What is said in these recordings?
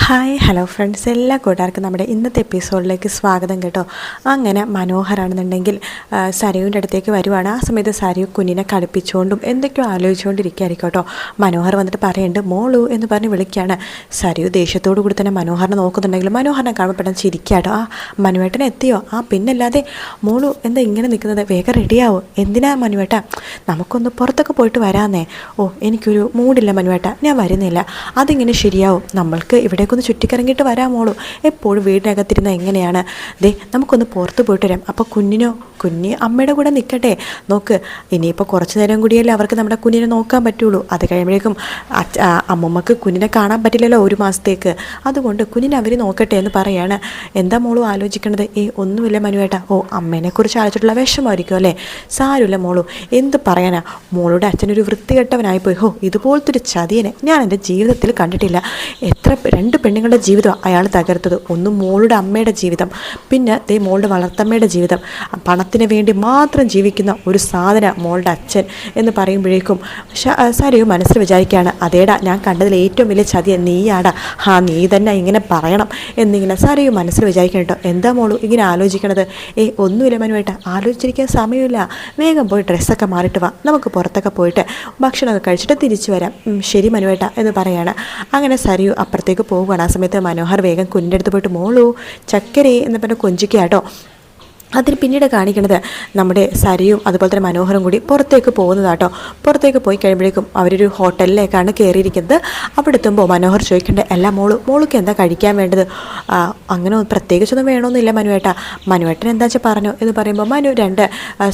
Hi hello friends, എല്ലാ കൂട്ടുകാർക്കും നമ്മുടെ ഇന്നത്തെ എപ്പിസോഡിലേക്ക് സ്വാഗതം കേട്ടോ. അങ്ങനെ മനോഹരാണെന്നുണ്ടെങ്കിൽ സരയുവിൻ്റെ അടുത്തേക്ക് വരുവാണ്. ആ സമയത്ത് സരയു കുഞ്ഞിനെ കളിപ്പിച്ചുകൊണ്ടും എന്തൊക്കെയോ ആലോചിച്ചുകൊണ്ടിരിക്കുകയായിരിക്കും കേട്ടോ. മനോഹർ വന്നിട്ട് പറയുന്നുണ്ട് മോളു എന്ന് പറഞ്ഞ് വിളിക്കുകയാണ്. സരയു ദേഷ്യത്തോടു കൂടി തന്നെ മനോഹറിനെ നോക്കുന്നുണ്ടെങ്കിലും മനോഹറിനെ കാണുമ്പോൾ പെട്ടെന്ന് ചിരിക്കാട്ടോ. ആ മനുവേട്ടനെ എത്തിയോ? ആ പിന്നല്ലാതെ മോളു എന്താ ഇങ്ങനെ നിൽക്കുന്നത്? വേഗം റെഡിയാവോ? എന്തിനാ മനുവേട്ട? നമുക്കൊന്ന് പുറത്തൊക്കെ പോയിട്ട് വരാമെന്നേ. ഓ എനിക്കൊരു മൂഡില്ല മനുവേട്ട, ഞാൻ വരുന്നില്ല. അതിങ്ങനെ ശരിയാവും. നമ്മൾക്ക് ഇവിടേക്കൊന്ന് ചുറ്റിക്കറങ്ങിയിട്ട് വരാമോളൂ. എപ്പോഴും വീടിനകത്തിരുന്ന എങ്ങനെയാണ്? ദേ നമുക്കൊന്ന് പുറത്ത് പോയിട്ട് വരാം. അപ്പോൾ കുഞ്ഞ് അമ്മയുടെ കൂടെ നിൽക്കട്ടെ. നോക്ക്, ഇനിയിപ്പോൾ കുറച്ച് നേരം കൂടിയല്ലേ അവർക്ക് നമ്മുടെ കുഞ്ഞിനെ നോക്കാൻ പറ്റുള്ളൂ. അത് കഴിയുമ്പോഴേക്കും അമ്മമ്മക്ക് കുഞ്ഞിനെ കാണാൻ പറ്റില്ലല്ലോ ഒരു മാസത്തേക്ക്. അതുകൊണ്ട് കുഞ്ഞിനെ അവർ നോക്കട്ടെ എന്ന് പറയാണ്. എന്താ മോളു ആലോചിക്കണത്? ഒന്നുമില്ല മനുവേട്ടാ. ഓ അമ്മേനെക്കുറിച്ച് ആലോചിച്ചിട്ടുള്ള വിഷമമായിരിക്കും അല്ലേ? സാരമില്ല മോളു, എന്ത് പറയാനാ? മോളുടെ അച്ഛനൊരു വൃത്തികെട്ടവനായിപ്പോയി. ഇതുപോലത്തെ ഒരു ചതിയനെ ഞാൻ എൻ്റെ ജീവിതത്തിൽ കണ്ടിട്ടില്ല. രണ്ട് പെണ്ണുങ്ങളുടെ ജീവിതം അയാൾ തകർത്തത്. ഒന്ന് മോളുടെ അമ്മയുടെ ജീവിതം, പിന്നെ ദേ മോളുടെ വളർത്തമ്മയുടെ ജീവിതം. പണത്തിന് വേണ്ടി മാത്രം ജീവിക്കുന്ന ഒരു സാധന മോളുടെ അച്ഛൻ എന്ന് പറയുമ്പോഴേക്കും സരയു മനസ്സിൽ വിചാരിക്കുകയാണ്, അതേടാ ഞാൻ കണ്ടതിൽ ഏറ്റവും വലിയ ചതിയ നീയാടാ. നീ തന്നെ ഇങ്ങനെ പറയണം എന്നിങ്ങനെ സരയു മനസ്സിൽ വിചാരിക്കണം കേട്ടോ. എന്താ മോളു ഇങ്ങനെ ആലോചിക്കണത്? ഒന്നുമില്ല മനുവേട്ട, ആലോചിച്ചിരിക്കാൻ സമയമില്ല. വേഗം പോയി ഡ്രസ്സൊക്കെ മാറിയിട്ട് വാ, നമുക്ക് പുറത്തൊക്കെ പോയിട്ട് ഭക്ഷണമൊക്കെ കഴിച്ചിട്ട് തിരിച്ചു വരാം. ശരി മനുവേട്ട എന്ന് പറയാണ്. അങ്ങനെ സരയു അപ്പുറത്തേക്ക് പോവുകയാണ്. ആ സമയത്ത് മനോഹർ വേഗം കുഞ്ഞിൻ്റെ അടുത്ത് പോയിട്ട് മോളു ചക്കരേ എന്ന് പറഞ്ഞ് കൊഞ്ചിക്കാട്ടോ. അതിന് പിന്നീട് കാണിക്കുന്നത് നമ്മുടെ സരയും അതുപോലെ തന്നെ മനോഹരം കൂടി പുറത്തേക്ക് പോകുന്നതാട്ടോ. പുറത്തേക്ക് പോയി കഴിയുമ്പോഴേക്കും അവരൊരു ഹോട്ടലിലേക്കാണ് കയറിയിരിക്കുന്നത്. അവിടെ എത്തുമ്പോൾ മനോഹർ ചോദിക്കേണ്ടത്, അല്ല മോൾക്ക് എന്താ കഴിക്കാൻ വേണ്ടത്? അങ്ങനെ പ്രത്യേകിച്ചൊന്നും വേണമെന്നില്ല മനുവേട്ടൻ എന്താ വെച്ചാൽ പറഞ്ഞോ എന്ന് പറയുമ്പോൾ മനു 2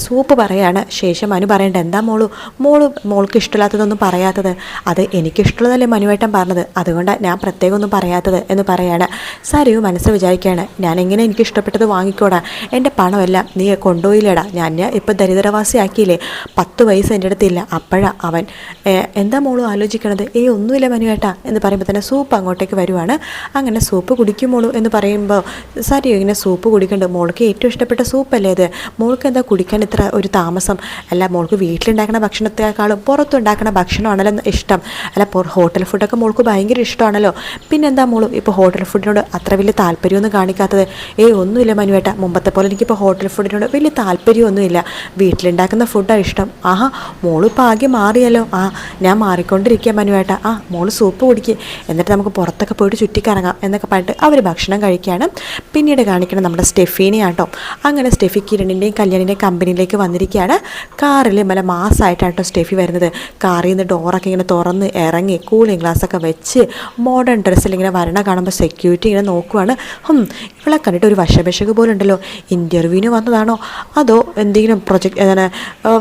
സൂപ്പ് പറയാണ്. ശേഷം മനു പറയേണ്ടത്, എന്താ മോൾക്ക് ഇഷ്ടമില്ലാത്തതൊന്നും പറയാത്തത്? അത് എനിക്കിഷ്ടമുള്ളതല്ലേ മനുവേട്ടൻ പറഞ്ഞത്, അതുകൊണ്ടാണ് ഞാൻ പ്രത്യേകം ഒന്നും പറയാത്തത് എന്ന് പറയാണ്. സരയു മനസ്സിൽ വിചാരിക്കുകയാണ്, ഞാനെങ്ങനെ എനിക്ക് ഇഷ്ടപ്പെട്ടത് വാങ്ങിക്കോടാ? എൻ്റെ പണമെല്ലാം നീ കൊണ്ടുപോയില്ലേടാ. ഞാൻ ഇപ്പം ദരിദ്രവാസിയാക്കിയില്ലേ. 10 പൈസ എൻ്റെ അടുത്തില്ല. അപ്പോഴാണ് അവൻ. എന്താ മോളു ആലോചിക്കണത്? ഒന്നുമില്ല മനുവേട്ടാ എന്ന് പറയുമ്പോൾ തന്നെ സൂപ്പ് അങ്ങോട്ടേക്ക് വരുവാണ്. അങ്ങനെ സൂപ്പ് കുടിക്കുമോളൂ എന്ന് പറയുമ്പോൾ സരയു ഇങ്ങനെ സൂപ്പ് കുടിക്കുന്നുണ്ട്. മോൾക്ക് ഏറ്റവും ഇഷ്ടപ്പെട്ട സൂപ്പല്ലേ ഇത്? മോൾക്ക് എന്താ കുടിക്കാൻ ഇത്ര ഒരു താമസം? അല്ല മോൾക്ക് വീട്ടിലുണ്ടാക്കുന്ന ഭക്ഷണത്തെക്കാളും പുറത്തുണ്ടാക്കുന്ന ഭക്ഷണമാണല്ലോ ഇഷ്ടം. അല്ല ഹോട്ടൽ ഫുഡൊക്കെ മോൾക്ക് ഭയങ്കര ഇഷ്ടമാണല്ലോ. പിന്നെന്താ മോളു ഇപ്പോൾ ഹോട്ടൽ ഫുഡിനോട് അത്ര വലിയ താല്പര്യമൊന്നും കാണിക്കാത്തത്? ഒന്നുമില്ല മനുവേട്ടാ, മുമ്പത്തെ പോലെ എനിക്കിപ്പോൾ ഹോട്ടൽ ഫുഡിനോട് വലിയ താല്പര്യമൊന്നുമില്ല. വീട്ടിലുണ്ടാക്കുന്ന ഫുഡാണ് ഇഷ്ടം. മോള് ഇപ്പോൾ ആകെ മാറിയല്ലോ. ഞാൻ മാറിക്കൊണ്ടിരിക്കുക മനുവേട്ടാ. മോള് സൂപ്പ് കുടിക്കുക, എന്നിട്ട് നമുക്ക് പുറത്തൊക്കെ പോയിട്ട് ചുറ്റിക്കറങ്ങാം എന്നൊക്കെ പറഞ്ഞിട്ട് അവർ ഭക്ഷണം കഴിക്കുകയാണ്. പിന്നീട് കാണിക്കണം നമ്മുടെ സ്റ്റെഫീനെയാട്ടോ. അങ്ങനെ സ്റ്റെഫി കിരണിൻ്റെയും കല്യാണിൻ്റെയും കമ്പനിയിലേക്ക് വന്നിരിക്കുകയാണ്. കാറിൽ നല്ല മാസമായിട്ടാട്ടോ സ്റ്റെഫി വരുന്നത്. കാറിൽ നിന്ന് ഡോറൊക്കെ ഇങ്ങനെ തുറന്ന് ഇറങ്ങി കൂളിംഗ് ഗ്ലാസ്സൊക്കെ വെച്ച് മോഡേൺ ഡ്രസ്സിൽ ഇങ്ങനെ വരണ കാണുമ്പോൾ സെക്യൂരിറ്റി ഇങ്ങനെ നോക്കുവാണ്. ഇവളെ കണ്ടിട്ട് ഒരു വശപശക് പോലെ ഉണ്ടല്ലോ. ഇൻ്റർവ്യൂവിന് വന്നതാണോ അതോ എന്തെങ്കിലും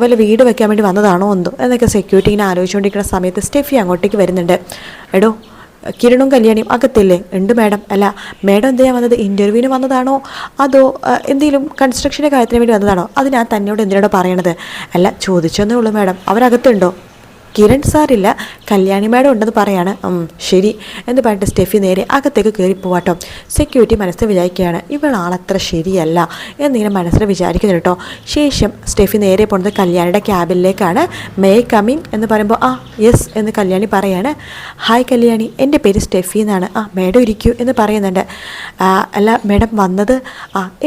വല്ല വീട് വെക്കാൻ വേണ്ടി വന്നതാണോ എന്തോ എന്നൊക്കെ സെക്യൂരിറ്റി ഇങ്ങനെ ആലോചിച്ചുകൊണ്ടിരിക്കുന്ന സമയത്ത് സ്റ്റെഫി അങ്ങോട്ടേക്ക് വരുന്നുണ്ട്. എടോ കിരണും കല്യാണിയും അകത്തില്ലേ? ഉണ്ട് മാഡം. അല്ല മാഡം എന്തിനാണ് വന്നത്? ഇൻ്റർവ്യൂവിന് വന്നതാണോ അതോ എന്തെങ്കിലും കൺസ്ട്രക്ഷൻ്റെ കാര്യത്തിന് വേണ്ടി വന്നതാണോ? അത് ഞാൻ തന്നോട് എന്തിനോട് പറയണത്? അല്ല ചോദിച്ചെന്നേ ഉള്ളൂ മാഡം. അവരകത്തുണ്ടോ? കിരൺ സാറില്ല, കല്യാണി മാഡം ഉണ്ടെന്ന് പറയാണ്. ശരി എന്ന് പറഞ്ഞിട്ട് സ്റ്റെഫി നേരെ അകത്തേക്ക് കയറി പോവാട്ടോ. സെക്യൂരിറ്റി മനസ്സിൽ വിചാരിക്കുകയാണ്, ഇവളാളത്ര ശരിയല്ല എന്നിങ്ങനെ മനസ്സിൽ വിചാരിക്കുന്നു കേട്ടോ. ശേഷം സ്റ്റെഫി നേരെ പോകുന്നത് കല്യാണിയുടെ ക്യാബിനിലേക്കാണ്. മേ കമ്മിൻ എന്ന് പറയുമ്പോൾ യെസ് എന്ന് കല്യാണി പറയാണ്. ഹായ് കല്യാണി, എൻ്റെ പേര് സ്റ്റെഫി എന്നാണ്. മാഡം ഇരിക്കൂ എന്ന് പറയുന്നുണ്ട്. അല്ല മാഡം വന്നത്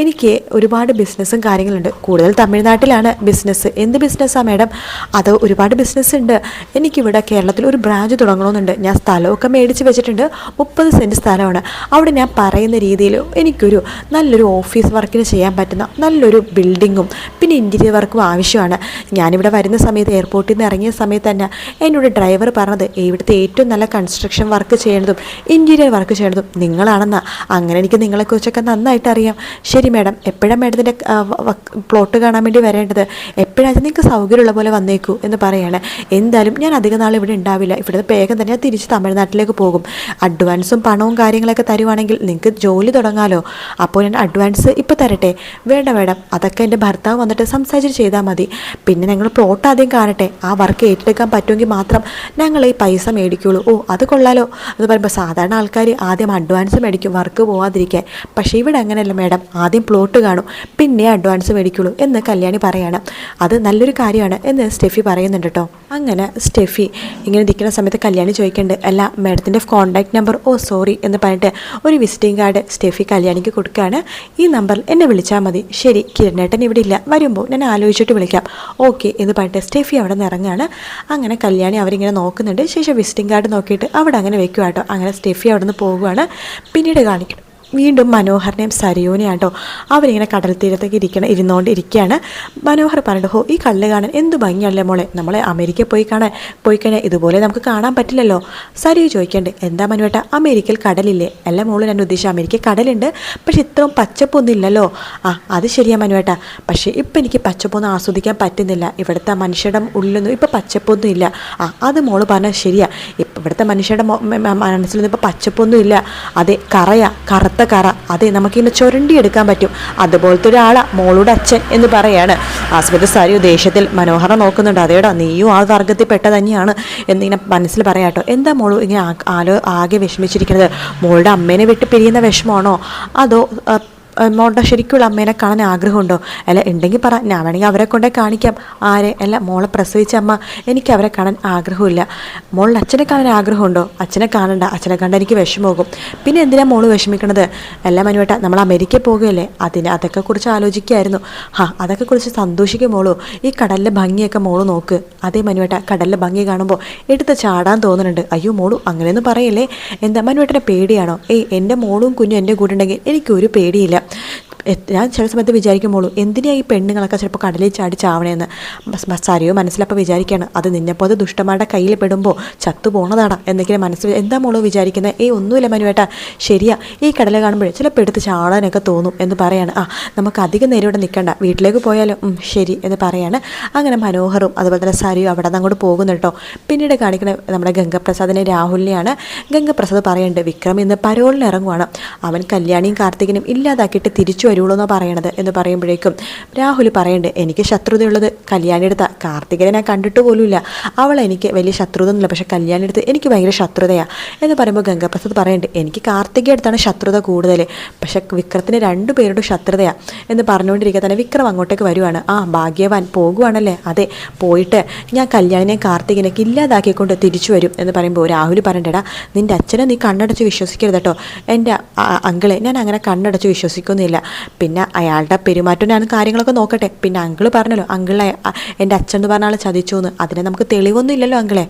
എനിക്ക് ഒരുപാട് ബിസിനസ്സും കാര്യങ്ങളുണ്ട്. കൂടുതൽ തമിഴ്നാട്ടിലാണ് ബിസിനസ്. എന്ത് ബിസിനസ്സാണ് മാഡം? അത് ഒരുപാട് ബിസിനസ് ഉണ്ട്. എനിക്കിവിടെ കേരളത്തിൽ ഒരു ബ്രാഞ്ച് തുടങ്ങണമെന്നുണ്ട്. ഞാൻ സ്ഥലമൊക്കെ മേടിച്ച് വെച്ചിട്ടുണ്ട്. 30 സെൻറ്റ് സ്ഥലമാണ്. അവിടെ ഞാൻ പറയുന്ന രീതിയിൽ എനിക്കൊരു നല്ലൊരു ഓഫീസ് വർക്കിന് ചെയ്യാൻ പറ്റുന്ന നല്ലൊരു ബിൽഡിങ്ങും പിന്നെ ഇൻറ്റീരിയർ വർക്കും ആവശ്യമാണ്. ഞാനിവിടെ വരുന്ന സമയത്ത് എയർപോർട്ടിൽ നിന്ന് ഇറങ്ങിയ സമയത്ത് തന്നെ എന്നോട് ഡ്രൈവർ പറഞ്ഞത് ഇവിടുത്തെ ഏറ്റവും നല്ല കൺസ്ട്രക്ഷൻ വർക്ക് ചെയ്യണതും ഇൻറ്റീരിയർ വർക്ക് ചെയ്യണതും നിങ്ങളാണെന്നാണ്. അങ്ങനെ എനിക്ക് നിങ്ങളെക്കുറിച്ചൊക്കെ നന്നായിട്ട് അറിയാം. ശരി മാഡം, എപ്പോഴാണ് മാഡത്തിൻ്റെ പ്ലോട്ട് കാണാൻ വേണ്ടി വരേണ്ടത്? എപ്പോഴാണ് നിങ്ങൾക്ക് സൗകര്യമുള്ള പോലെ വന്നേക്കൂ എന്ന് പറയാണ്. എന്തായാലും ഞാൻ അധിക നാൾ ഇവിടെ ഉണ്ടാവില്ല. ഇവിടുത്തെ വേഗം തന്നെ തിരിച്ച് തമിഴ്നാട്ടിലേക്ക് പോകും. അഡ്വാൻസും പണവും കാര്യങ്ങളൊക്കെ തരുവാണെങ്കിൽ നിങ്ങൾക്ക് ജോലി തുടങ്ങാമല്ലോ. അപ്പോൾ ഞാൻ അഡ്വാൻസ് ഇപ്പോൾ തരട്ടെ? വേണ്ട മാഡം, അതൊക്കെ എൻ്റെ ഭർത്താവ് വന്നിട്ട് സംസാരിച്ച് ചെയ്താൽ മതി. പിന്നെ ഞങ്ങൾ പ്ലോട്ട് ആദ്യം കാണട്ടെ. ആ വർക്ക് ഏറ്റെടുക്കാൻ പറ്റുമെങ്കിൽ മാത്രം ഞങ്ങൾ ഈ പൈസ മേടിക്കുള്ളൂ. അത് കൊള്ളാലോ എന്ന് പറയുമ്പോൾ സാധാരണ ആൾക്കാർ ആദ്യം അഡ്വാൻസ് മേടിക്കും വർക്ക് പോകാതിരിക്കാൻ. പക്ഷേ ഇവിടെ അങ്ങനെയല്ല മാഡം, ആദ്യം പ്ലോട്ട് കാണും പിന്നെ അഡ്വാൻസ് മേടിക്കുള്ളൂ എന്ന് കല്യാണി പറയാണ്. അത് നല്ലൊരു കാര്യമാണ് എന്ന് സ്റ്റെഫി പറയുന്നുണ്ട് കേട്ടോ. അങ്ങനെ സ്റ്റെഫി ഇങ്ങനെ നിൽക്കുന്ന സമയത്ത് കല്യാണി ചോദിക്കുന്നുണ്ട്, അല്ല മാഡത്തിൻ്റെ കോൺടാക്ട് നമ്പർ, ഓ സോറി എന്ന് പറഞ്ഞിട്ട് ഒരു വിസിറ്റിംഗ് കാർഡ് സ്റ്റെഫി കല്യാണിക്ക് കൊടുക്കുകയാണ്. ഈ നമ്പറിൽ എന്നെ വിളിച്ചാൽ മതി. ശരി, കിരണേട്ടൻ ഇവിടെ ഇല്ല, വരുമ്പോൾ ഞാൻ ആലോചിച്ചിട്ട് വിളിക്കാം, ഓക്കെ എന്ന് പറഞ്ഞിട്ട് സ്റ്റെഫി അവിടെ നിന്ന് ഇറങ്ങുകയാണ്. അങ്ങനെ കല്യാണി അവരിങ്ങനെ നോക്കുന്നുണ്ട്. ശേഷം വിസിറ്റിംഗ് കാർഡ് നോക്കിയിട്ട് അവിടെ അങ്ങനെ വെക്കുക കേട്ടോ. അങ്ങനെ സ്റ്റെഫി അവിടെ നിന്ന് പോകുകയാണ്. പിന്നീട് കാണിക്കണം വീണ്ടും മനോഹറിനെയും സരിയൂനെയും കേട്ടോ. അവരിങ്ങനെ കടൽ തീരത്തേക്ക് ഇരുന്നുകൊണ്ടിരിക്കുകയാണ്. മനോഹർ പറഞ്ഞിട്ട്, ഹോ ഈ കല്ല് കാണാൻ എന്ത് ഭംഗിയല്ലേ മോളെ, നമ്മളെ അമേരിക്കയിൽ പോയി കഴിഞ്ഞാൽ ഇതുപോലെ നമുക്ക് കാണാൻ പറ്റില്ലല്ലോ. സരിയു ചോദിക്കണ്ട്, എന്താ മനുവേട്ട അമേരിക്കയിൽ കടലില്ലേ? അല്ല മോള്, ഞാൻ ഉദ്ദേശിച്ച അമേരിക്കയിൽ കടലുണ്ട്, പക്ഷെ ഇത്രയും പച്ചപ്പൊന്നും ഇല്ലല്ലോ. അത് ശരിയാ മനുവേട്ട, പക്ഷേ ഇപ്പം എനിക്ക് പച്ചപ്പൊന്നും ആസ്വദിക്കാൻ പറ്റുന്നില്ല. ഇവിടുത്തെ മനുഷ്യരുടെ ഉള്ളിലൊന്നും ഇപ്പം പച്ചപ്പൊന്നും ഇല്ല. അത് മോള് പറഞ്ഞാൽ ശരിയാ, ഇപ്പം ഇവിടുത്തെ മനുഷ്യരുടെ മനസ്സിലൊന്നും ഇപ്പം പച്ചപ്പൊന്നും ഇല്ല. അതെ, കറുത്ത കറ, അതെ നമുക്കിങ്ങനെ ചുരണ്ടിയെടുക്കാൻ പറ്റും. അതുപോലത്തെ ഒരാളാ മോളുടെ അച്ഛൻ എന്ന് പറയാണ്. ആ സമയത്ത് സരിയു ദേഷ്യത്തിൽ മനോഹരം നോക്കുന്നുണ്ട്. അതേടാ, നീയും ആ വർഗത്തിൽ പെട്ട തന്നെയാണ് എന്നിങ്ങനെ മനസ്സിൽ പറയാട്ടോ. എന്താ മോളു ഇങ്ങനെ ആകെ വിഷമിച്ചിരിക്കുന്നത്? മോളുടെ അമ്മേനെ വിട്ട് പിരിയുന്ന വിഷമമാണോ, അതോ മോളുടെ ശരിക്കുള്ള അമ്മേനെ കാണാൻ ആഗ്രഹമുണ്ടോ? അല്ല ഉണ്ടെങ്കിൽ പറ, ഞാൻ വേണമെങ്കിൽ അവരെ കൊണ്ടേ കാണിക്കാം. ആരെ? അല്ല മോളെ പ്രസവിച്ച അമ്മ, എനിക്ക് അവരെ കാണാൻ ആഗ്രഹമില്ല. മോളുടെ അച്ഛനെ കാണാൻ ആഗ്രഹമുണ്ടോ? അച്ഛനെ കാണണ്ട, അച്ഛനെ കണ്ട എനിക്ക് വിഷമമാകും. പിന്നെ എന്തിനാ മോള് വിഷമിക്കണത്? അല്ല മനുവേട്ട, നമ്മൾ അമേരിക്കയിൽ പോകുകയല്ലേ, അതൊക്കെ കുറിച്ച് ആലോചിക്കുകയായിരുന്നു. അതൊക്കെ കുറിച്ച് സന്തോഷിക്കും മോളൂ. ഈ കടലിലെ ഭംഗിയൊക്കെ മോള് നോക്ക്. അതേ മനുവേട്ട, കടലിലെ ഭംഗി കാണുമ്പോൾ എടുത്ത് ചാടാൻ തോന്നുന്നുണ്ട്. അയ്യോ മോളു അങ്ങനെയൊന്നും പറയല്ലേ. എന്താ മനുവേട്ടനെ പേടിയാണോ? എൻ്റെ മോളും കുഞ്ഞും എൻ്റെ കൂടെ ഉണ്ടെങ്കിൽ എനിക്കൊരു പേടിയില്ല. ഞാൻ ചില സമയത്ത് വിചാരിക്കുമ്പോളൂ, എന്തിനാ ഈ പെണ്ണുങ്ങളൊക്കെ ചിലപ്പോൾ കടലിൽ ചാടി ചാവണേന്ന്. സരിയോ മനസ്സിലപ്പോൾ വിചാരിക്കുകയാണ്, അത് നിന്നെപ്പോലെ ദുഷ്ടന്മാരുടെ കയ്യിൽ പെടുമ്പോൾ ചത്തു പോണതാടാ എന്നൊക്കെ മനസ്സിൽ. എന്താ മോളോ വിചാരിക്കുന്നത്? ഒന്നുമില്ല മനുവേട്ടാ, ശരിയാ, ഈ കടല കാണുമ്പോഴേ ചിലപ്പോൾ എടുത്ത് ചാടാനൊക്കെ തോന്നും എന്ന് പറയാണ്. നമുക്ക് അധികം നേരം ഇവിടെ നിൽക്കണ്ട, വീട്ടിലേക്ക് പോയാലോ? ശരി എന്ന് പറയാണ്. അങ്ങനെ മനോഹറും അതുപോലെ തന്നെ സരിയും അവിടെ നിന്ന് അങ്ങോട്ട് പോകുന്നു കേട്ടോ. പിന്നീട് കാണിക്കുന്ന നമ്മുടെ ഗംഗപ്രസാദിനെ രാഹുലിനെയാണ്. ഗംഗപ്രസാദ് പറയുന്നുണ്ട്, വിക്രം ഇന്ന് പരോളിന് ഇറങ്ങുവാണ്, അവൻ കല്യാണിയും കാർത്തികനും ഇല്ലാതാക്കിയിട്ട് തിരിച്ചു വരുള്ളൂ എന്ന് പറയണത് എന്ന് പറയുമ്പോഴേക്കും രാഹുൽ പറയുന്നുണ്ട്, എനിക്ക് ശത്രുതയുള്ളത് കല്യാണിയെടുത്ത കാർത്തികനെ ഞാൻ കണ്ടിട്ട് പോലുമില്ല, അവൾ എനിക്ക് വലിയ ശത്രുത ഒന്നുമില്ല, പക്ഷെ കല്യാണിയെടുത്ത് എനിക്ക് ഭയങ്കര ശത്രുതയാണ് എന്ന് പറയുമ്പോൾ ഗംഗപ്രസാദ് പറയുന്നുണ്ട്, എനിക്ക് കാർത്തികയെടുത്താണ് ശത്രുത കൂടുതൽ, പക്ഷെ വിക്രത്തിന് രണ്ടുപേരുടെ ശത്രുതയാണ് എന്ന് പറഞ്ഞുകൊണ്ടിരിക്കുക തന്നെ വിക്രം അങ്ങോട്ടേക്ക് വരുവാണ്. ഭാഗ്യവാൻ പോകുവാണല്ലേ? അതെ, പോയിട്ട് ഞാൻ കല്യാണിനെ കാർത്തികനൊക്കെ ഇല്ലാതാക്കിക്കൊണ്ട് തിരിച്ചു വരും എന്ന് പറയുമ്പോൾ രാഹുൽ പറഞ്ഞിട്ടാ, നിൻ്റെ അച്ഛനെ നീ കണ്ണടച്ച് വിശ്വസിക്കരുത് കേട്ടോ. എൻ്റെ അങ്കിളെ ഞാൻ അങ്ങനെ കണ്ണടച്ച് വിശ്വസിക്കുന്നില്ല. പിന്നെ അയാളുടെ പെരുമാറ്റം ഞാൻ കാര്യങ്ങളൊക്കെ നോക്കട്ടെ. പിന്നെ അങ്കിള് പറഞ്ഞല്ലോ, അങ്കിളെ എൻ്റെ അച്ഛൻ എന്ന് പറഞ്ഞ ആൾ ചതിച്ചു എന്ന്, അതിനെ നമുക്ക് തെളിവൊന്നും ഇല്ലല്ലോ അങ്കിളെ.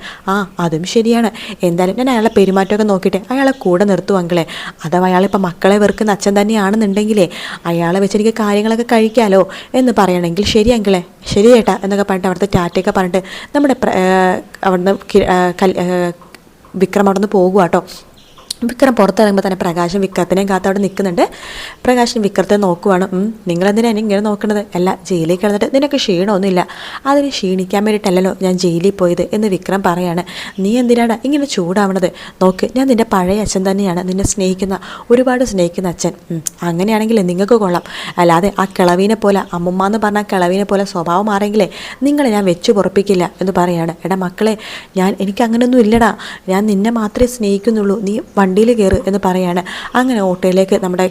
അതും ശരിയാണ്. എന്തായാലും ഞാൻ അയാളുടെ പെരുമാറ്റമൊക്കെ നോക്കിയിട്ട് അയാളെ കൂടെ നിർത്തും അങ്കിളെ. അഥവാ അയാളിപ്പോൾ മക്കളെ വെറുക്കുന്ന അച്ഛൻ തന്നെയാണെന്നുണ്ടെങ്കിലേ അയാളെ വെച്ച് എനിക്ക് കാര്യങ്ങളൊക്കെ കഴിക്കാമല്ലോ എന്ന് പറയണമെങ്കിൽ ശരി അങ്കിളെ, ശരി ചേട്ടാ എന്നൊക്കെ പറഞ്ഞിട്ട് അവിടുത്തെ ടാറ്റയൊക്കെ പറഞ്ഞിട്ട് നമ്മുടെ അവിടുന്ന് വിക്രം അവിടെ നിന്ന് പോകുക കേട്ടോ. വിക്രം പുറത്തിറങ്ങുമ്പോൾ തന്നെ പ്രകാശൻ വിക്രത്തിനെയും കാത്ത് അവിടെ നിൽക്കുന്നുണ്ട്. പ്രകാശൻ വിക്രത്തെ നോക്കുവാണ്. നിങ്ങളെന്തിനാണ് ഇങ്ങനെ നോക്കുന്നത്? അല്ല, ജയിലിൽ കിടന്നിട്ട് നിനക്ക് ക്ഷീണമൊന്നുമില്ല, അതിന് ക്ഷീണിക്കാൻ വേണ്ടിയിട്ടല്ലല്ലോ ഞാൻ ജയിലിൽ പോയത് എന്ന് വിക്രം പറയാണ്. നീ എന്തിനാണ് ഇങ്ങനെ ചൂടാവണത്? നോക്ക്, ഞാൻ നിൻ്റെ പഴയ അച്ഛൻ തന്നെയാണ്, നിന്നെ സ്നേഹിക്കുന്ന, ഒരുപാട് സ്നേഹിക്കുന്ന അച്ഛൻ. അങ്ങനെയാണെങ്കിൽ നിങ്ങൾക്ക് കൊള്ളാം. അല്ലാതെ ആ കിളവീനെ പോലെ, അമ്മുമ്മ എന്ന് പറഞ്ഞാൽ കിളവീനെ പോലെ സ്വഭാവം മാറെങ്കിലേ നിങ്ങളെ ഞാൻ വെച്ച് പൊറപ്പിക്കില്ല എന്ന് പറയാണ്. എടാ മക്കളെ, എനിക്ക് അങ്ങനെയൊന്നും ഇല്ലടാ, ഞാൻ നിന്നെ മാത്രമേ സ്നേഹിക്കുന്നുള്ളൂ, നീ വണ്ടിയിൽ കയറ് എന്ന് പറയാണ്. അങ്ങനെ ഓട്ടോയിലേക്ക് നമ്മുടെ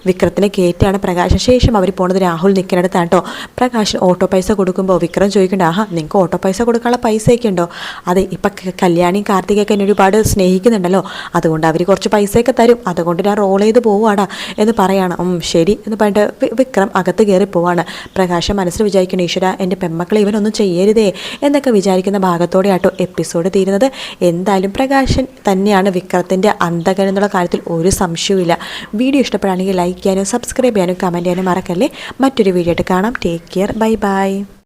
വിക്രത്തിനെ കയറ്റിയാണ് പ്രകാശൻ. ശേഷം അവർ പോണത് രാഹുൽ നിൽക്കുന്നിടത്താണ് കേട്ടോ. പ്രകാശൻ ഓട്ടോ പൈസ കൊടുക്കുമ്പോൾ വിക്രം ചോദിക്കണ്ട, നിങ്ങൾക്ക് ഓട്ടോ പൈസ കൊടുക്കാനുള്ള പൈസയൊക്കെ ഉണ്ടോ? അതെ, ഇപ്പം കല്യാണിയും കാർത്തികയൊക്കെ എന്നെ ഒരുപാട് സ്നേഹിക്കുന്നുണ്ടല്ലോ, അതുകൊണ്ട് അവർ കുറച്ച് പൈസയൊക്കെ തരും, അതുകൊണ്ട് ഞാൻ റോൾ ചെയ്ത് പോവാടാ എന്ന് പറയാണ്. ശരി എന്ന് പറഞ്ഞിട്ട് വിക്രം അകത്ത് കയറി പോവാണ്. പ്രകാശൻ മനസ്സിൽ വിചാരിക്കണം, ഈശ്വര എൻ്റെ പെമ്മക്കളെ ഇവനൊന്നും ചെയ്യരുതേ എന്നൊക്കെ വിചാരിക്കുന്ന ഭാഗത്തോടെ ആട്ടോ എപ്പിസോഡ് തീരുന്നത്. എന്തായാലും പ്രകാശൻ തന്നെയാണ് വിക്രത്തിൻ്റെ അന്തകൻ എന്നുള്ള കാര്യത്തിൽ ഒരു സംശയവുമില്ല. വീഡിയോ ഇഷ്ടപ്പെടുകയാണെങ്കിൽ ലൈക്ക് ചെയ്യാനും സബ്സ്ക്രൈബ് ചെയ്യാനും കമൻറ്റ് ചെയ്യാനും മറക്കല്ലേ. മറ്റൊരു വീഡിയോ ആയിട്ട് കാണാം. Take care, bye bye.